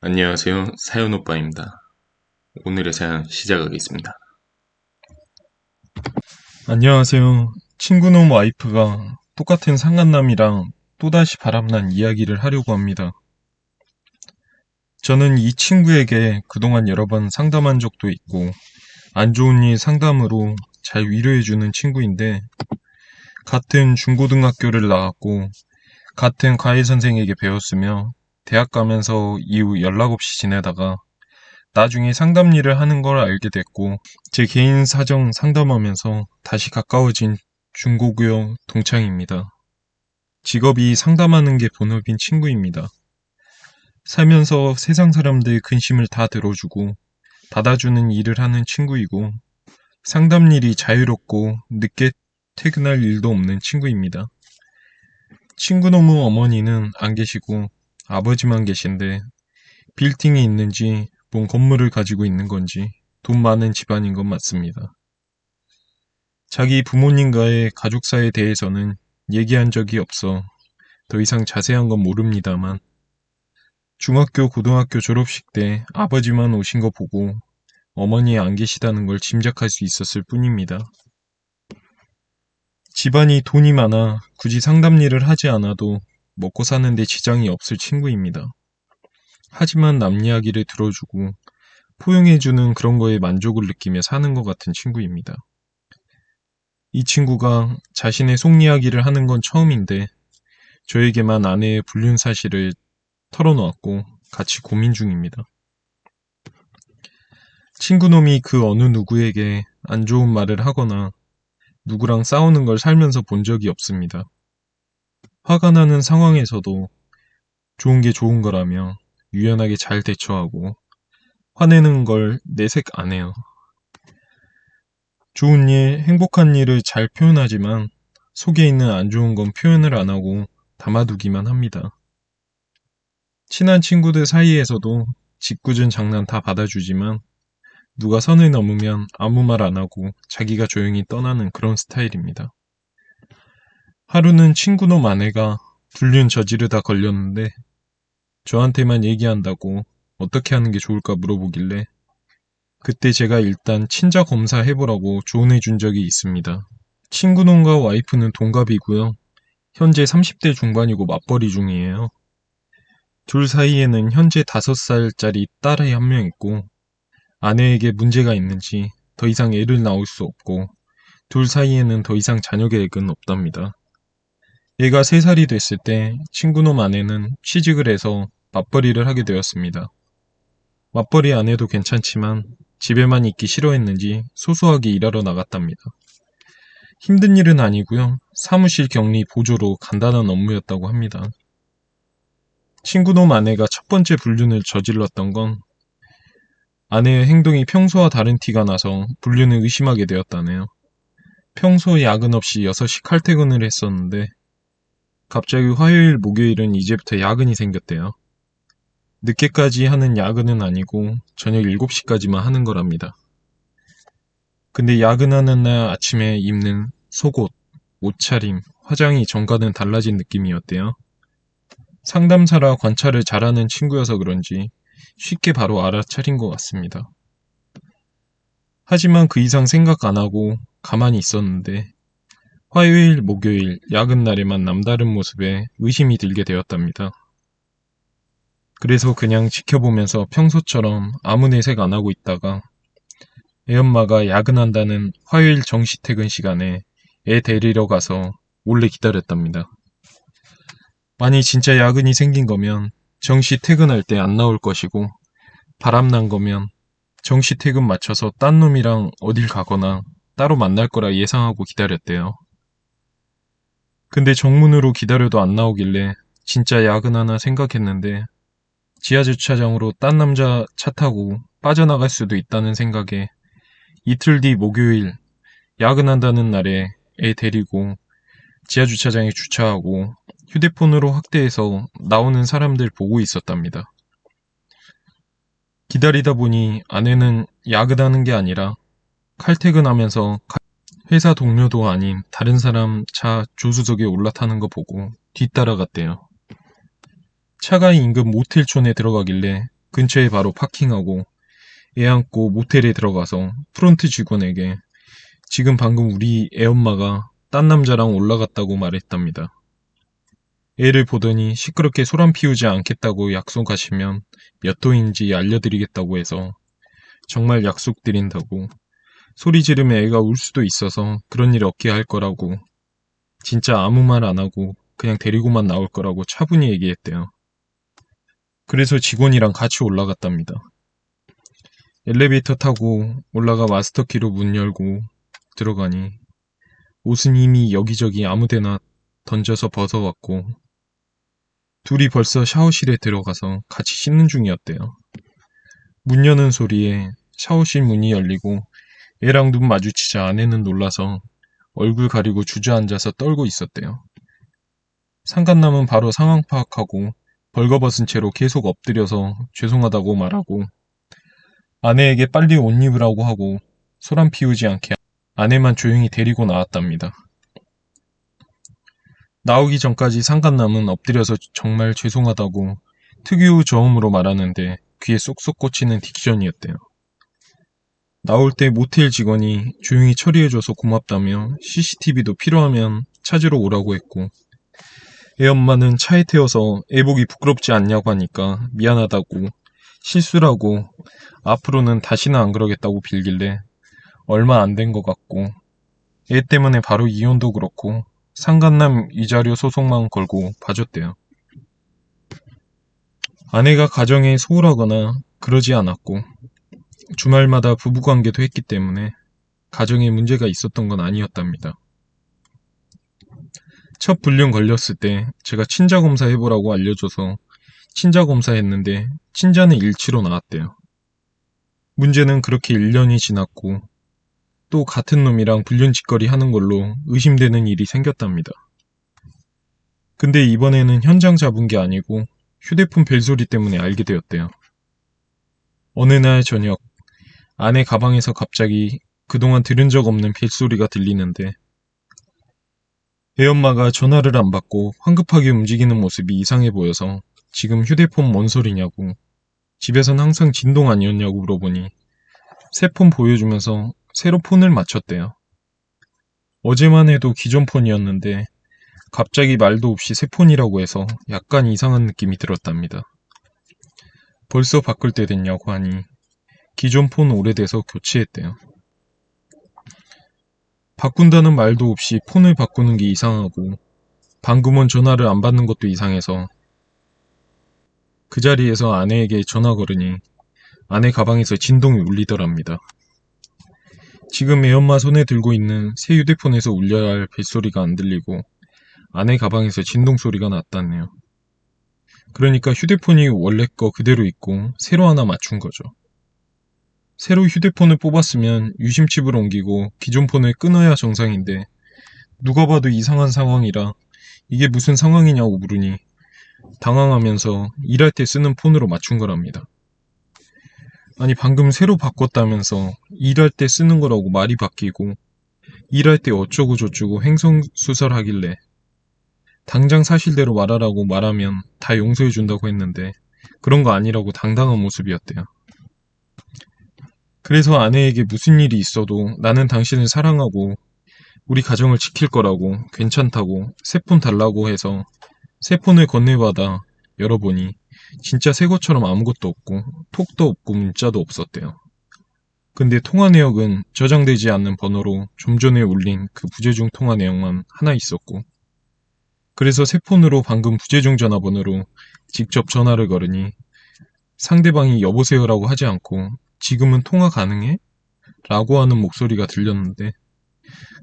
안녕하세요. 사연오빠입니다. 오늘의 사연 시작하겠습니다. 안녕하세요. 친구놈 와이프가 똑같은 상간남이랑 또다시 바람난 이야기를 하려고 합니다. 저는 이 친구에게 그동안 여러 번 상담한 적도 있고, 안 좋은 일 상담으로 잘 위로해주는 친구인데, 같은 중고등학교를 나왔고, 같은 과외 선생에게 배웠으며, 대학 가면서 이후 연락 없이 지내다가, 나중에 상담 일을 하는 걸 알게 됐고, 제 개인 사정 상담하면서 다시 가까워진 중고교 동창입니다. 직업이 상담하는 게 본업인 친구입니다. 살면서 세상 사람들 근심을 다 들어주고 받아주는 일을 하는 친구이고 상담 일이 자유롭고 늦게 퇴근할 일도 없는 친구입니다. 친구 노무 어머니는 안 계시고 아버지만 계신데 빌딩이 있는지 뭔 건물을 가지고 있는 건지 돈 많은 집안인 건 맞습니다. 자기 부모님과의 가족사에 대해서는 얘기한 적이 없어 더 이상 자세한 건 모릅니다만 중학교, 고등학교 졸업식 때 아버지만 오신 거 보고 어머니 안 계시다는 걸 짐작할 수 있었을 뿐입니다. 집안이 돈이 많아 굳이 상담 일을 하지 않아도 먹고 사는데 지장이 없을 친구입니다. 하지만 남 이야기를 들어주고 포용해주는 그런 거에 만족을 느끼며 사는 것 같은 친구입니다. 이 친구가 자신의 속 이야기를 하는 건 처음인데 저에게만 아내의 불륜 사실을 털어놓았고 같이 고민 중입니다. 친구놈이 그 어느 누구에게 안 좋은 말을 하거나 누구랑 싸우는 걸 살면서 본 적이 없습니다. 화가 나는 상황에서도 좋은 게 좋은 거라며 유연하게 잘 대처하고 화내는 걸 내색 안 해요. 좋은 일, 행복한 일을 잘 표현하지만 속에 있는 안 좋은 건 표현을 안 하고 담아두기만 합니다. 친한 친구들 사이에서도 짓궂은 장난 다 받아주지만 누가 선을 넘으면 아무 말 안 하고 자기가 조용히 떠나는 그런 스타일입니다. 하루는 친구놈 아내가 불륜 저지르다 걸렸는데 저한테만 얘기한다고 어떻게 하는 게 좋을까 물어보길래 그때 제가 일단 친자 검사 해보라고 조언해 준 적이 있습니다. 친구놈과 와이프는 동갑이고요. 현재 30대 중반이고 맞벌이 중이에요. 둘 사이에는 현재 5살짜리 딸이 한 명 있고 아내에게 문제가 있는지 더 이상 애를 낳을 수 없고 둘 사이에는 더 이상 자녀 계획은 없답니다. 얘가 3살이 됐을 때 친구놈 아내는 취직을 해서 맞벌이를 하게 되었습니다. 맞벌이 안 해도 괜찮지만 집에만 있기 싫어했는지 소소하게 일하러 나갔답니다. 힘든 일은 아니고요. 사무실 격리 보조로 간단한 업무였다고 합니다. 친구놈 아내가 첫 번째 불륜을 저질렀던 건 아내의 행동이 평소와 다른 티가 나서 불륜을 의심하게 되었다네요. 평소 야근 없이 6시 칼퇴근을 했었는데 갑자기 화요일, 목요일은 이제부터 야근이 생겼대요. 늦게까지 하는 야근은 아니고 저녁 7시까지만 하는 거랍니다. 근데 야근하는 날 아침에 입는 속옷, 옷차림, 화장이 전과는 달라진 느낌이었대요. 상담사라 관찰을 잘하는 친구여서 그런지 쉽게 바로 알아차린 것 같습니다. 하지만 그 이상 생각 안 하고 가만히 있었는데 화요일, 목요일, 야근 날에만 남다른 모습에 의심이 들게 되었답니다. 그래서 그냥 지켜보면서 평소처럼 아무 내색 안 하고 있다가 애엄마가 야근한다는 화요일 정시 퇴근 시간에 애 데리러 가서 몰래 기다렸답니다. 만약 진짜 야근이 생긴 거면 정시 퇴근할 때 안 나올 것이고 바람난 거면 정시 퇴근 맞춰서 딴 놈이랑 어딜 가거나 따로 만날 거라 예상하고 기다렸대요. 근데 정문으로 기다려도 안 나오길래 진짜 야근하나 생각했는데 지하주차장으로 딴 남자 차 타고 빠져나갈 수도 있다는 생각에 이틀 뒤 목요일 야근한다는 날에 애 데리고 지하주차장에 주차하고 휴대폰으로 확대해서 나오는 사람들 보고 있었답니다. 기다리다 보니 아내는 야근하는 게 아니라 칼퇴근하면서 회사 동료도 아닌 다른 사람 차 조수석에 올라타는 거 보고 뒤따라갔대요. 차가 인근 모텔촌에 들어가길래 근처에 바로 파킹하고 애 안고 모텔에 들어가서 프론트 직원에게 지금 방금 우리 애엄마가 딴 남자랑 올라갔다고 말했답니다. 애를 보더니 시끄럽게 소란 피우지 않겠다고 약속하시면 몇 호인지 알려드리겠다고 해서 정말 약속드린다고 소리 지르면 애가 울 수도 있어서 그런 일 없게 할 거라고 진짜 아무 말 안 하고 그냥 데리고만 나올 거라고 차분히 얘기했대요. 그래서 직원이랑 같이 올라갔답니다. 엘리베이터 타고 올라가 마스터키로 문 열고 들어가니 옷은 이미 여기저기 아무데나 던져서 벗어왔고 둘이 벌써 샤워실에 들어가서 같이 씻는 중이었대요. 문 여는 소리에 샤워실 문이 열리고 애랑 눈 마주치자 아내는 놀라서 얼굴 가리고 주저앉아서 떨고 있었대요. 상간남은 바로 상황 파악하고 벌거벗은 채로 계속 엎드려서 죄송하다고 말하고 아내에게 빨리 옷 입으라고 하고 소란 피우지 않게 아내만 조용히 데리고 나왔답니다. 나오기 전까지 상간남은 엎드려서 정말 죄송하다고 특유 저음으로 말하는데 귀에 쏙쏙 꽂히는 딕션이었대요. 나올 때 모텔 직원이 조용히 처리해줘서 고맙다며 CCTV도 필요하면 찾으러 오라고 했고 애 엄마는 차에 태워서 애 보기 부끄럽지 않냐고 하니까 미안하다고 실수라고 앞으로는 다시는 안 그러겠다고 빌길래 얼마 안 된 것 같고 애 때문에 바로 이혼도 그렇고 상간남 위자료 소송만 걸고 봐줬대요. 아내가 가정에 소홀하거나 그러지 않았고 주말마다 부부관계도 했기 때문에 가정에 문제가 있었던 건 아니었답니다. 첫 불륜 걸렸을 때 제가 친자검사 해보라고 알려줘서 친자검사 했는데 친자는 일치로 나왔대요. 문제는 그렇게 1년이 지났고 또 같은 놈이랑 불륜 짓거리 하는 걸로 의심되는 일이 생겼답니다. 근데 이번에는 현장 잡은 게 아니고 휴대폰 벨소리 때문에 알게 되었대요. 어느 날 저녁 아내 가방에서 갑자기 그동안 들은 적 없는 벨소리가 들리는데 애엄마가 전화를 안 받고 황급하게 움직이는 모습이 이상해 보여서 지금 휴대폰 뭔 소리냐고 집에선 항상 진동 아니었냐고 물어보니 새 폰 보여주면서 새로 폰을 맞췄대요. 어제만 해도 기존 폰이었는데 갑자기 말도 없이 새 폰이라고 해서 약간 이상한 느낌이 들었답니다. 벌써 바꿀 때 됐냐고 하니 기존 폰 오래돼서 교체했대요. 바꾼다는 말도 없이 폰을 바꾸는 게 이상하고 방금은 전화를 안 받는 것도 이상해서 그 자리에서 아내에게 전화 걸으니 아내 가방에서 진동이 울리더랍니다. 지금 애엄마 손에 들고 있는 새 휴대폰에서 울려야 할 벨소리가 안 들리고 아내 가방에서 진동 소리가 났다네요. 그러니까 휴대폰이 원래 거 그대로 있고 새로 하나 맞춘 거죠. 새로 휴대폰을 뽑았으면 유심칩을 옮기고 기존 폰을 끊어야 정상인데 누가 봐도 이상한 상황이라 이게 무슨 상황이냐고 물으니 당황하면서 일할 때 쓰는 폰으로 맞춘 거랍니다. 아니 방금 새로 바꿨다면서 일할 때 쓰는 거라고 말이 바뀌고 일할 때 어쩌고 저쩌고 횡성수설하길래 당장 사실대로 말하라고 말하면 다 용서해준다고 했는데 그런 거 아니라고 당당한 모습이었대요. 그래서 아내에게 무슨 일이 있어도 나는 당신을 사랑하고 우리 가정을 지킬 거라고 괜찮다고 새 폰 달라고 해서 새 폰을 건네받아 열어보니 진짜 새 것처럼 아무것도 없고 톡도 없고 문자도 없었대요. 근데 통화 내역은 저장되지 않는 번호로 좀 전에 울린 그 부재중 통화 내용만 하나 있었고 그래서 새 폰으로 방금 부재중 전화번호로 직접 전화를 걸으니 상대방이 여보세요라고 하지 않고 지금은 통화 가능해? 라고 하는 목소리가 들렸는데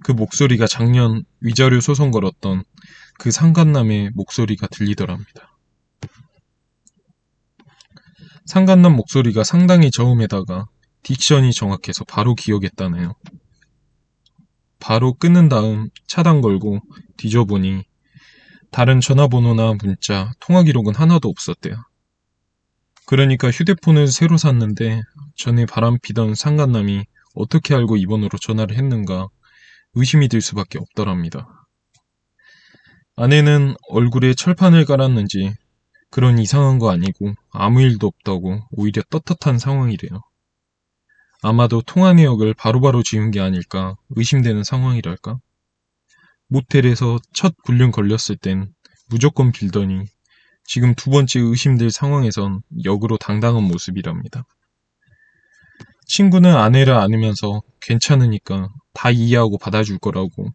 그 목소리가 작년 위자료 소송 걸었던 그 상간남의 목소리가 들리더랍니다. 상간남 목소리가 상당히 저음에다가 딕션이 정확해서 바로 기억했다네요. 바로 끊은 다음 차단 걸고 뒤져보니 다른 전화번호나 문자, 통화 기록은 하나도 없었대요. 그러니까 휴대폰을 새로 샀는데 전에 바람피던 상간남이 어떻게 알고 이 번호로 전화를 했는가 의심이 들 수밖에 없더랍니다. 아내는 얼굴에 철판을 깔았는지 그런 이상한 거 아니고 아무 일도 없다고 오히려 떳떳한 상황이래요. 아마도 통화 내역을 바로바로 지운 게 아닐까 의심되는 상황이랄까? 모텔에서 첫 불륜 걸렸을 땐 무조건 빌더니 지금 두 번째 의심될 상황에선 역으로 당당한 모습이랍니다. 친구는 아내를 안으면서 괜찮으니까 다 이해하고 받아줄 거라고,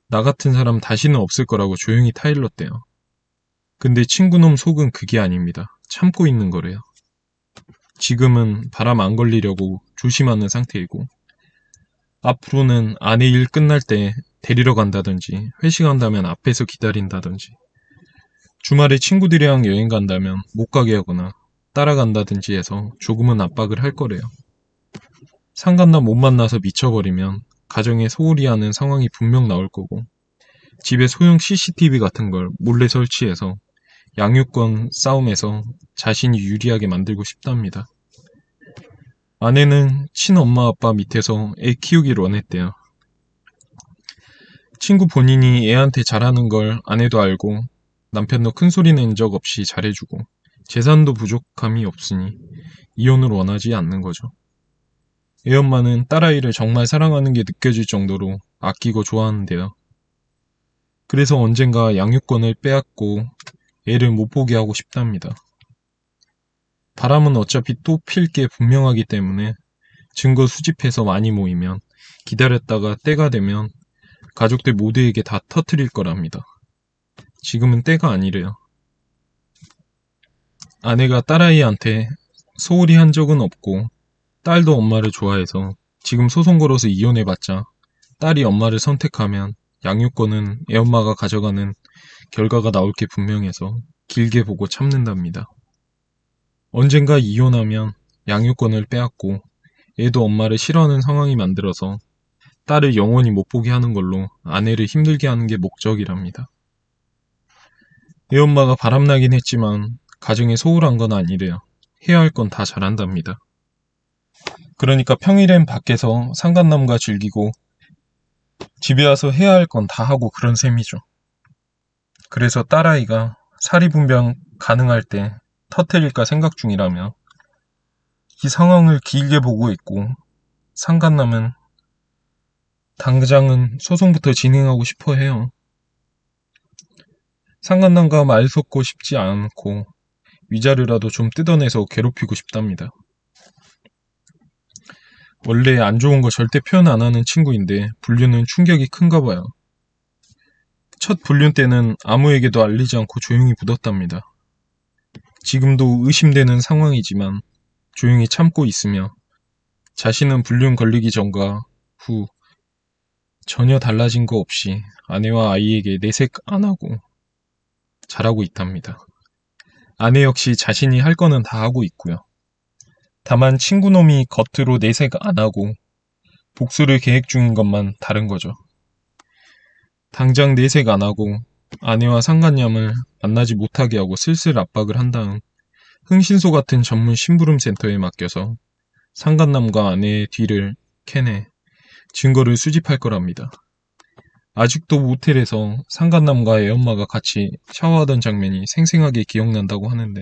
나 같은 사람 다시는 없을 거라고 조용히 타일렀대요. 근데 친구놈 속은 그게 아닙니다. 참고 있는 거래요. 지금은 바람 안 걸리려고 조심하는 상태이고, 앞으로는 아내 일 끝날 때 데리러 간다든지 회식한다면 앞에서 기다린다든지, 주말에 친구들이랑 여행 간다면 못 가게 하거나 따라간다든지 해서 조금은 압박을 할 거래요. 상간남 못 만나서 미쳐버리면 가정에 소홀히 하는 상황이 분명 나올 거고, 집에 소형 CCTV 같은 걸 몰래 설치해서 양육권 싸움에서 자신이 유리하게 만들고 싶답니다. 아내는 친엄마 아빠 밑에서 애 키우길 원했대요. 친구 본인이 애한테 잘하는 걸 아내도 알고 남편도 큰 소리 낸 적 없이 잘해주고 재산도 부족함이 없으니 이혼을 원하지 않는 거죠. 애엄마는 딸아이를 정말 사랑하는 게 느껴질 정도로 아끼고 좋아하는데요. 그래서 언젠가 양육권을 빼앗고 애를 못 보게 하고 싶답니다. 바람은 어차피 또 필 게 분명하기 때문에 증거 수집해서 많이 모이면 기다렸다가 때가 되면 가족들 모두에게 다 터뜨릴 거랍니다. 지금은 때가 아니래요. 아내가 딸아이한테 소홀히 한 적은 없고 딸도 엄마를 좋아해서 지금 소송 걸어서 이혼해봤자 딸이 엄마를 선택하면 양육권은 애엄마가 가져가는 결과가 나올 게 분명해서 길게 보고 참는답니다. 언젠가 이혼하면 양육권을 빼앗고 애도 엄마를 싫어하는 상황이 만들어서 딸을 영원히 못 보게 하는 걸로 아내를 힘들게 하는 게 목적이랍니다. 애엄마가 바람나긴 했지만 가정에 소홀한 건 아니래요. 해야 할 건 다 잘한답니다. 그러니까 평일엔 밖에서 상간남과 즐기고 집에 와서 해야 할 건 다 하고 그런 셈이죠. 그래서 딸아이가 사리분별 가능할 때 터뜨릴까 생각 중이라며 이 상황을 길게 보고 있고, 상간남은 당장은 소송부터 진행하고 싶어 해요. 상간남과 말 섞고 싶지 않고 위자료라도 좀 뜯어내서 괴롭히고 싶답니다. 원래 안 좋은 거 절대 표현 안 하는 친구인데 불륜은 충격이 큰가 봐요. 첫 불륜 때는 아무에게도 알리지 않고 조용히 묻었답니다. 지금도 의심되는 상황이지만 조용히 참고 있으며 자신은 불륜 걸리기 전과 후 전혀 달라진 거 없이 아내와 아이에게 내색 안 하고 잘하고 있답니다. 아내 역시 자신이 할 거는 다 하고 있고요. 다만 친구놈이 겉으로 내색 안 하고 복수를 계획 중인 것만 다른 거죠. 당장 내색 안 하고 아내와 상간남을 만나지 못하게 하고 슬슬 압박을 한 다음 흥신소 같은 전문 심부름 센터에 맡겨서 상간남과 아내의 뒤를 캐내 증거를 수집할 거랍니다. 아직도 모텔에서 상간남과 애엄마가 같이 샤워하던 장면이 생생하게 기억난다고 하는데,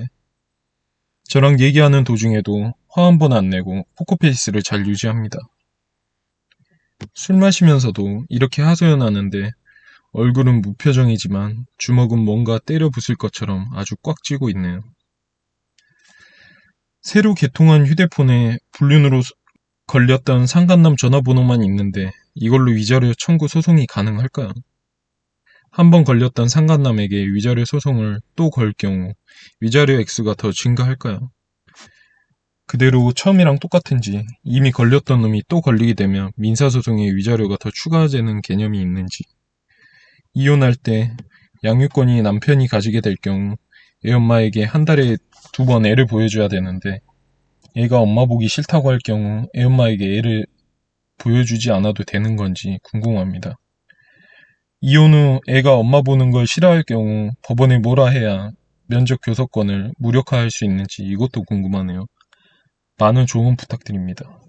저랑 얘기하는 도중에도 화 한 번 안 내고 포커페이스를 잘 유지합니다. 술 마시면서도 이렇게 하소연하는데 얼굴은 무표정이지만 주먹은 뭔가 때려 부술 것처럼 아주 꽉 쥐고 있네요. 새로 개통한 휴대폰에 불륜으로 걸렸던 상간남 전화번호만 있는데 이걸로 위자료 청구 소송이 가능할까요? 한번 걸렸던 상간남에게 위자료 소송을 또 걸 경우 위자료 액수가 더 증가할까요? 그대로 처음이랑 똑같은지 이미 걸렸던 놈이 또 걸리게 되면 민사소송에 위자료가 더 추가되는 개념이 있는지, 이혼할 때 양육권이 남편이 가지게 될 경우 애엄마에게 한 달에 2번 애를 보여줘야 되는데 애가 엄마 보기 싫다고 할 경우 애엄마에게 애를 보여주지 않아도 되는 건지 궁금합니다. 이혼 후 애가 엄마 보는 걸 싫어할 경우 법원에 뭐라 해야 면접 교섭권을 무력화할 수 있는지 이것도 궁금하네요. 많은 조언 부탁드립니다.